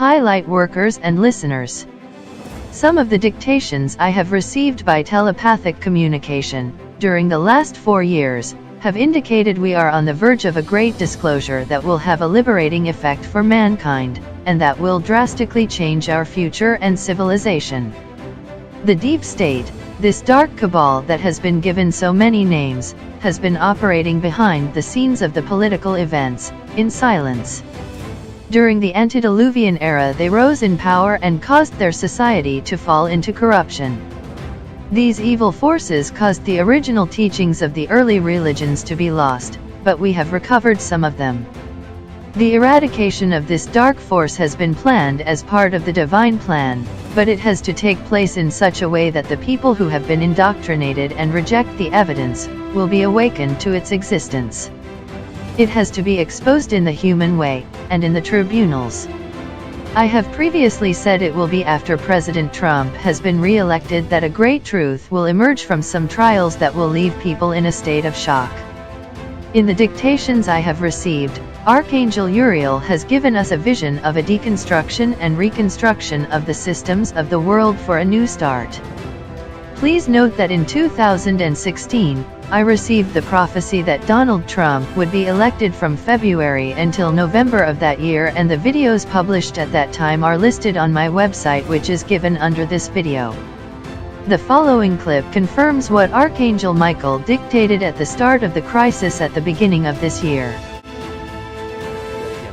Hi light workers and listeners. Some of the dictations I have received by telepathic communication, during the last 4 years, have indicated we are on the verge of a great disclosure that will have a liberating effect for mankind, and that will drastically change our future and civilization. The deep state, this dark cabal that has been given so many names, has been operating behind the scenes of the political events, in silence. During the antediluvian era they rose in power and caused their society to fall into corruption. These evil forces caused the original teachings of the early religions to be lost, but we have recovered some of them. The eradication of this dark force has been planned as part of the divine plan, but it has to take place in such a way that the people who have been indoctrinated and reject the evidence, will be awakened to its existence. It has to be exposed in the human way, and in the tribunals. I have previously said it will be after President Trump has been re-elected that a great truth will emerge from some trials that will leave people in a state of shock. In the dictations I have received, Archangel Uriel has given us a vision of a deconstruction and reconstruction of the systems of the world for a new start. Please note that in 2016, I received the prophecy that Donald Trump would be elected from February until November of that year, and the videos published at that time are listed on my website, which is given under this video. The following clip confirms what Archangel Michael dictated at the start of the crisis at the beginning of this year.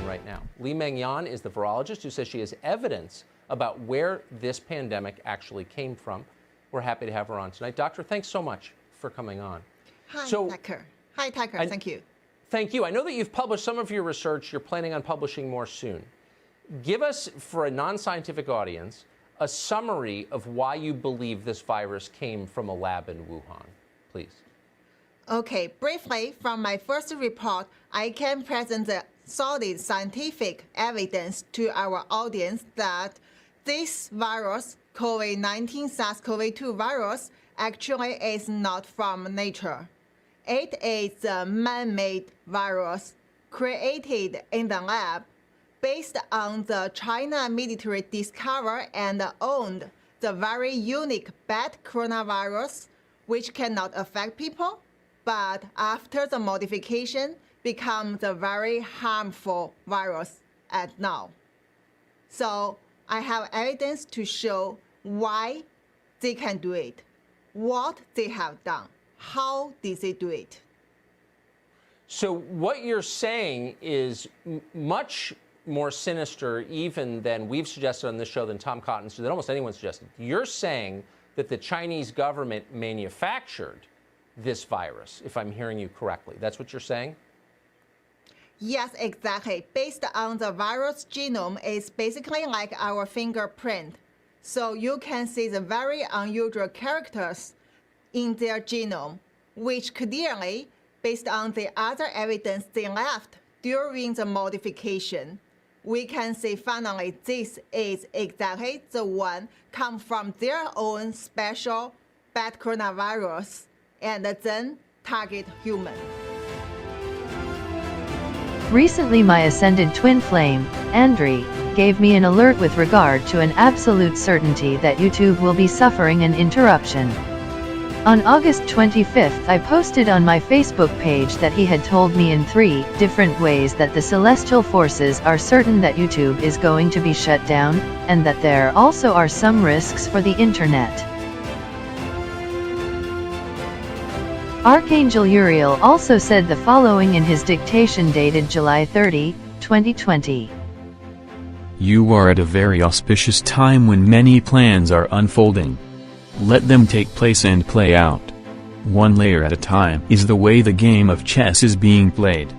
Right now, Li Mengyan is the virologist who says she has evidence about where this pandemic actually came from. We're happy to have her on tonight. Doctor, thanks so much for coming on. Hi, Tucker. Hi, Tucker. Thank you. Thank you. I know that you've published some of your research. You're planning on publishing more soon. Give us, for a non-scientific audience, a summary of why you believe this virus came from a lab in Wuhan, please. Okay, briefly, from my first report, I can present the solid scientific evidence to our audience that this virus, COVID-19 SARS-CoV-2 virus, actually is not from nature. It is a man-made virus created in the lab based on the China military discovered and owned the very unique bat coronavirus, which cannot affect people, but after the modification becomes a very harmful virus at now. So I have evidence to show why they can do it, what they have done, how did they do it. So what you're saying is much more sinister even than we've suggested on this show, than Tom Cotton, than almost anyone suggested. You're saying that the Chinese government manufactured this virus, if I'm hearing you correctly. That's what you're saying? Yes, exactly. Based on the virus genome, it's basically like our fingerprint. So you can see the very unusual characters in their genome, which clearly, based on the other evidence they left during the modification, we can say finally this is exactly the one come from their own special bat coronavirus and then target human. Recently my ascended twin flame, Andri, gave me an alert with regard to an absolute certainty that YouTube will be suffering an interruption. On August 25th I posted on my Facebook page that he had told me in 3 different ways that the celestial forces are certain that YouTube is going to be shut down, and that there also are some risks for the internet. Archangel Uriel also said the following in his dictation dated July 30, 2020. You are at a very auspicious time when many plans are unfolding. Let them take place and play out. One layer at a time is the way the game of chess is being played.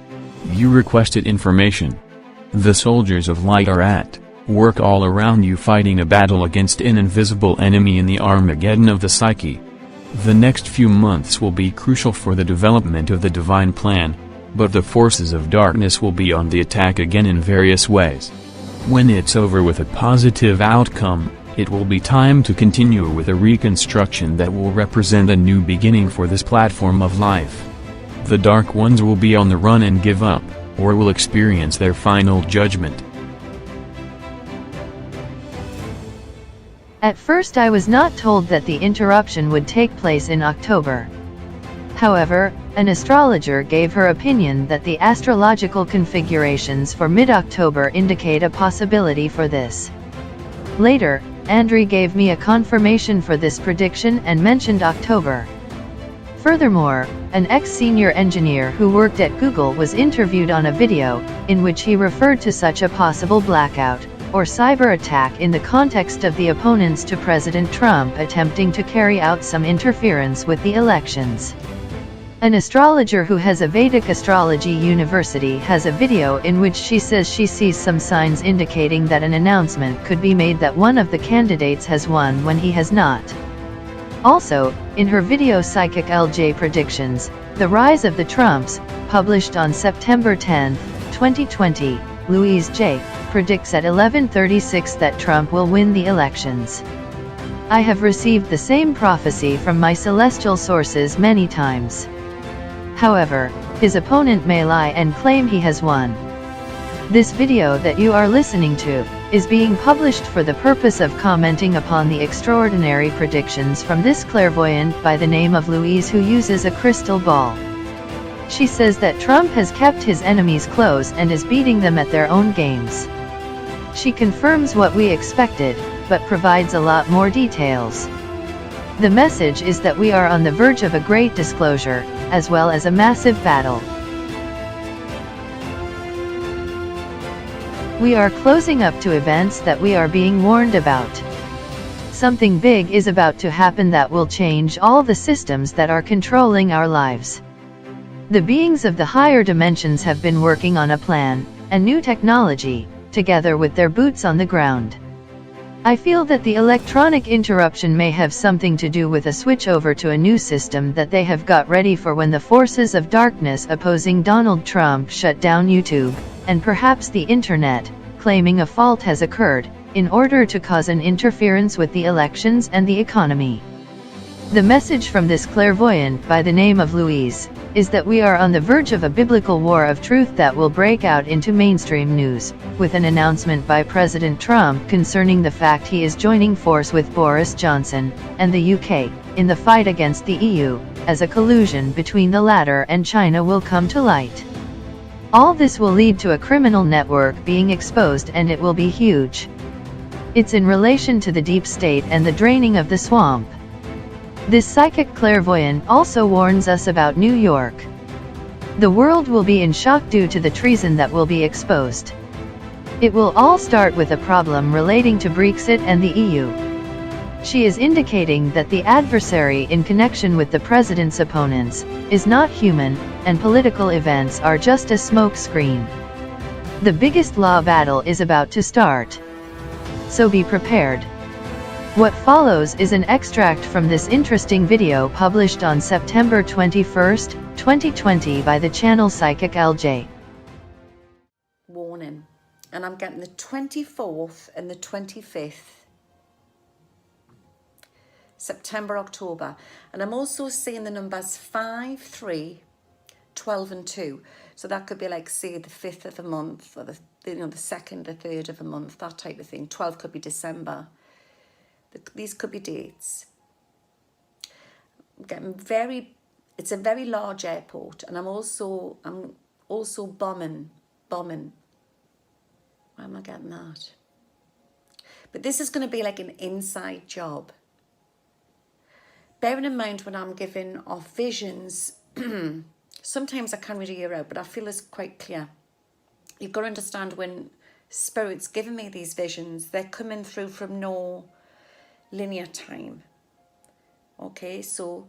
You requested information. The soldiers of light are at work all around you, fighting a battle against an invisible enemy in the Armageddon of the psyche. The next few months will be crucial for the development of the divine plan, but the forces of darkness will be on the attack again in various ways. When it's over with a positive outcome, it will be time to continue with a reconstruction that will represent a new beginning for this platform of life. The dark ones will be on the run and give up, or will experience their final judgment. At first I was not told that the interruption would take place in October. However, an astrologer gave her opinion that the astrological configurations for mid-October indicate a possibility for this. Later, Andrew gave me a confirmation for this prediction and mentioned October. Furthermore, an ex-senior engineer who worked at Google was interviewed on a video, in which he referred to such a possible blackout, or cyber attack in the context of the opponents to President Trump attempting to carry out some interference with the elections. An astrologer who has a Vedic Astrology University has a video in which she says she sees some signs indicating that an announcement could be made that one of the candidates has won when he has not. Also, in her video Psychic LJ Predictions, The Rise of the Trumps, published on September 10, 2020, Louise J. predicts at 11:36 that Trump will win the elections. I have received the same prophecy from my celestial sources many times. However, his opponent may lie and claim he has won. This video that you are listening to is being published for the purpose of commenting upon the extraordinary predictions from this clairvoyant by the name of Louise, who uses a crystal ball. She says that Trump has kept his enemies close and is beating them at their own games. She confirms what we expected, but provides a lot more details. The message is that we are on the verge of a great disclosure, as well as a massive battle. We are closing up to events that we are being warned about. Something big is about to happen that will change all the systems that are controlling our lives. The beings of the higher dimensions have been working on a plan, and new technology, together with their boots on the ground. I feel that the electronic interruption may have something to do with a switch over to a new system that they have got ready for when the forces of darkness opposing Donald Trump shut down YouTube, and perhaps the internet, claiming a fault has occurred, in order to cause an interference with the elections and the economy. The message from this clairvoyant by the name of Louise is that we are on the verge of a biblical war of truth that will break out into mainstream news, with an announcement by President Trump concerning the fact he is joining force with Boris Johnson and the UK in the fight against the EU, as a collusion between the latter and China will come to light. All this will lead to a criminal network being exposed, and it will be huge. It's in relation to the deep state and the draining of the swamp. This psychic clairvoyant also warns us about New York. The world will be in shock due to the treason that will be exposed. It will all start with a problem relating to Brexit and the EU. She is indicating that the adversary in connection with the president's opponents is not human, and political events are just a smoke screen. The biggest law battle is about to start. So be prepared. What follows is an extract from this interesting video published on September 21, 2020 by the channel Psychic LJ. Warning. And I'm getting the 24th and the 25th. September, October. And I'm also seeing the numbers 5, 3, 12 and 2. So that could be like, say, the 5th of a month, or the 2nd or 3rd of a month, that type of thing. 12 could be December. These could be dates. I'm getting it's a very large airport, and I'm also bombing. Why am I getting that? But this is going to be like an inside job. Bearing in mind when I'm giving off visions, sometimes I can't really hear out, but I feel it's quite clear. You've got to understand, when Spirit's giving me these visions, they're coming through from no linear time. Okay, so,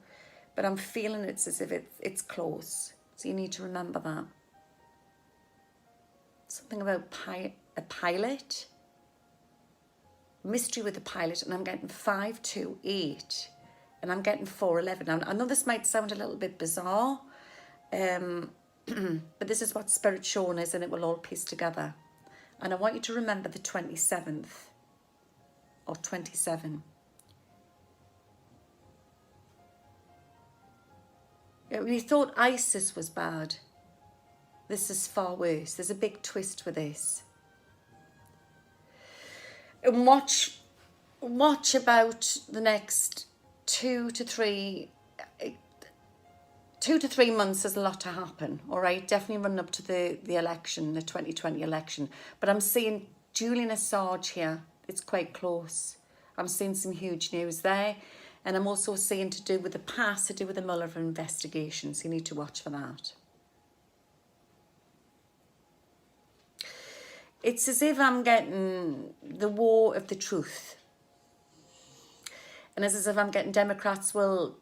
but I'm feeling it's as if it's close. So you need to remember that. Something about a pilot. Mystery with a pilot, and I'm getting 5, 2, 8. And I'm getting 4, 11. Now, I know this might sound a little bit bizarre, but this is what Spirit's shown us, and it will all piece together. And I want you to remember the 27th, or 27. We thought ISIS was bad. This is far worse. There's a big twist with this. And watch watch about the next 2 to 3 months. There's a lot to happen, all right? Definitely running up to the election, the 2020 election. But I'm seeing Julian Assange here. It's quite close. I'm seeing some huge news there. And I'm also seeing to do with the past, to do with the Mueller investigation. So you need to watch for that. It's as if I'm getting the war of the truth. And it's as if I'm getting Democrats will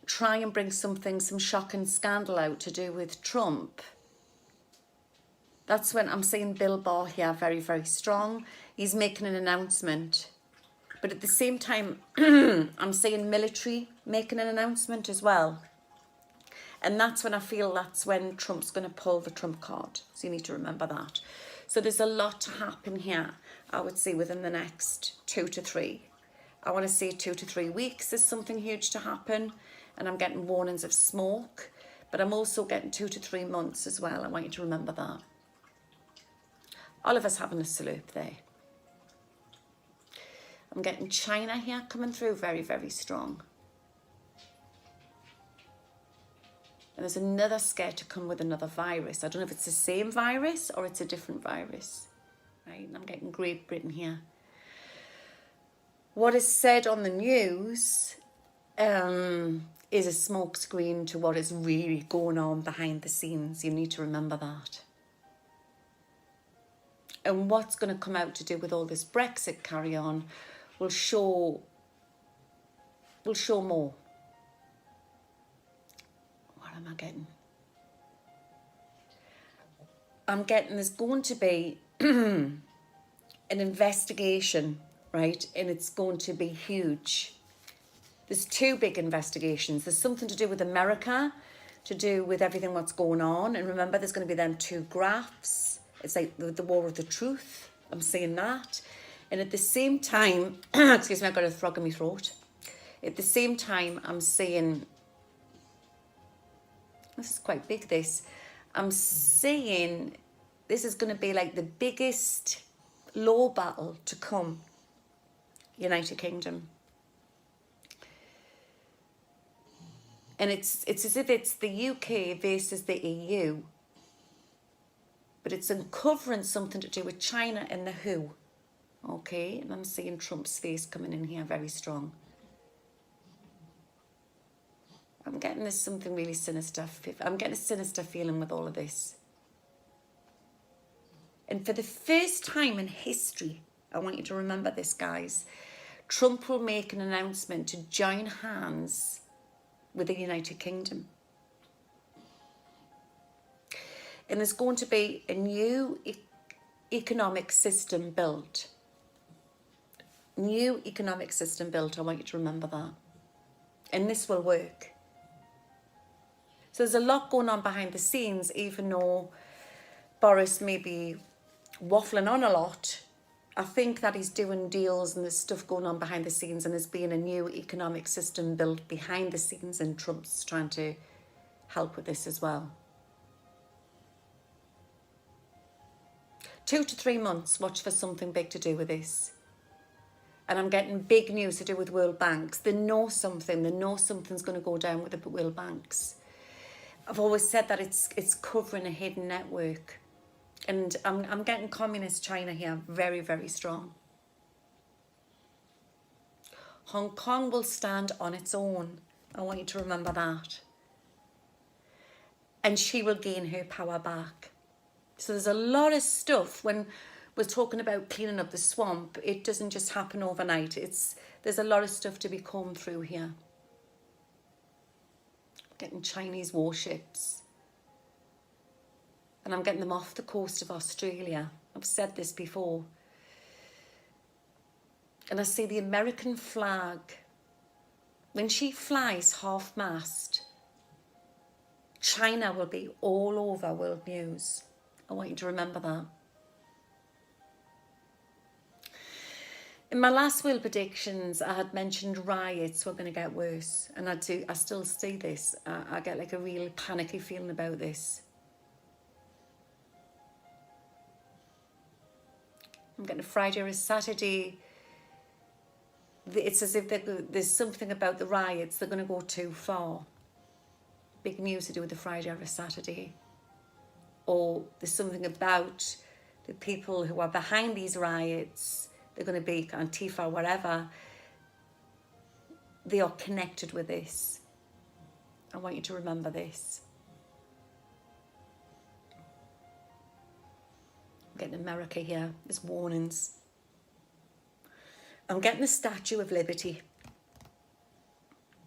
try and bring some shock and scandal out to do with Trump. That's when I'm seeing Bill Barr here very, very strong. He's making an announcement. But at the same time, I'm seeing military making an announcement as well. And that's when I feel that's when Trump's going to pull the Trump card. So you need to remember that. So there's a lot to happen here, I would say, within the next 2 to 3. I want to say 2 to 3 weeks there's something huge to happen. And I'm getting warnings of smoke. But I'm also getting 2 to 3 months as well. I want you to remember that. Oliver's having a salute there. I'm getting China here coming through very, very strong. And there's another scare to come with another virus. I don't know if it's the same virus or it's a different virus. Right? And I'm getting Great Britain here. What is said on the news is a smokescreen to what is really going on behind the scenes. You need to remember that. And what's going to come out to do with all this Brexit carry on will show more. What am I getting? I'm getting there's going to be an investigation, right? And it's going to be huge. There's 2 big investigations. There's something to do with America, to do with everything what's going on. And remember, there's going to be them 2 graphs. It's like the war of the truth. I'm saying that. And at the same time, excuse me, I've got a frog in my throat. At the same time, I'm saying, this is quite big, this. I'm saying this is going to be like the biggest law battle to come, United Kingdom. And it's as if it's the UK versus the EU. But it's uncovering something to do with China and the WHO. Okay, and I'm seeing Trump's face coming in here very strong. I'm getting this something really sinister. I'm getting a sinister feeling with all of this. And for the first time in history, I want you to remember this, guys. Trump will make an announcement to join hands with the United Kingdom. And there's going to be a new economic system built. New economic system built. I want you to remember that. And this will work. So there's a lot going on behind the scenes, even though Boris may be waffling on a lot. I think that he's doing deals and there's stuff going on behind the scenes, and there's been a new economic system built behind the scenes, and Trump's trying to help with this as well. 2 to 3 months, watch for something big to do with this. And I'm getting big news to do with world banks. They know something. They know something's going to go down with the world banks. I've always said that it's covering a hidden network. And I'm getting communist China here very, very strong. Hong Kong will stand on its own. I want you to remember that. And she will gain her power back. So there's a lot of stuff when we're talking about cleaning up the swamp. It doesn't just happen overnight. There's a lot of stuff to be combed through here. Getting Chinese warships. And I'm getting them off the coast of Australia. I've said this before. And I see the American flag. When she flies half-mast, China will be all over world news. I want you to remember that. In my last will predictions, I had mentioned riots were going to get worse. And I still see this. I get like a real panicky feeling about this. I'm getting a Friday or a Saturday it's as if there's something about the riots, they're going to go too far. Big news to do with the Friday or a Saturday. Or there's something about the people who are behind these riots, they're going to be Antifa, whatever, they are connected with this. I want you to remember this. I'm getting America here, there's warnings. I'm getting the Statue of Liberty.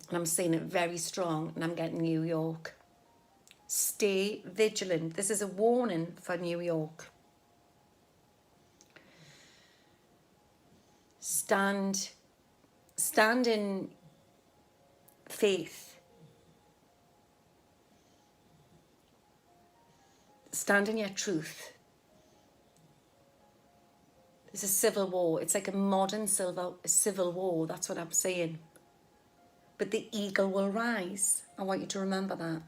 And I'm seeing it very strong, and I'm getting New York. Stay vigilant. This is a warning for New York. Stand in faith. Stand in your truth. There's a civil war. It's like a modern civil war. That's what I'm saying. But the eagle will rise. I want you to remember that.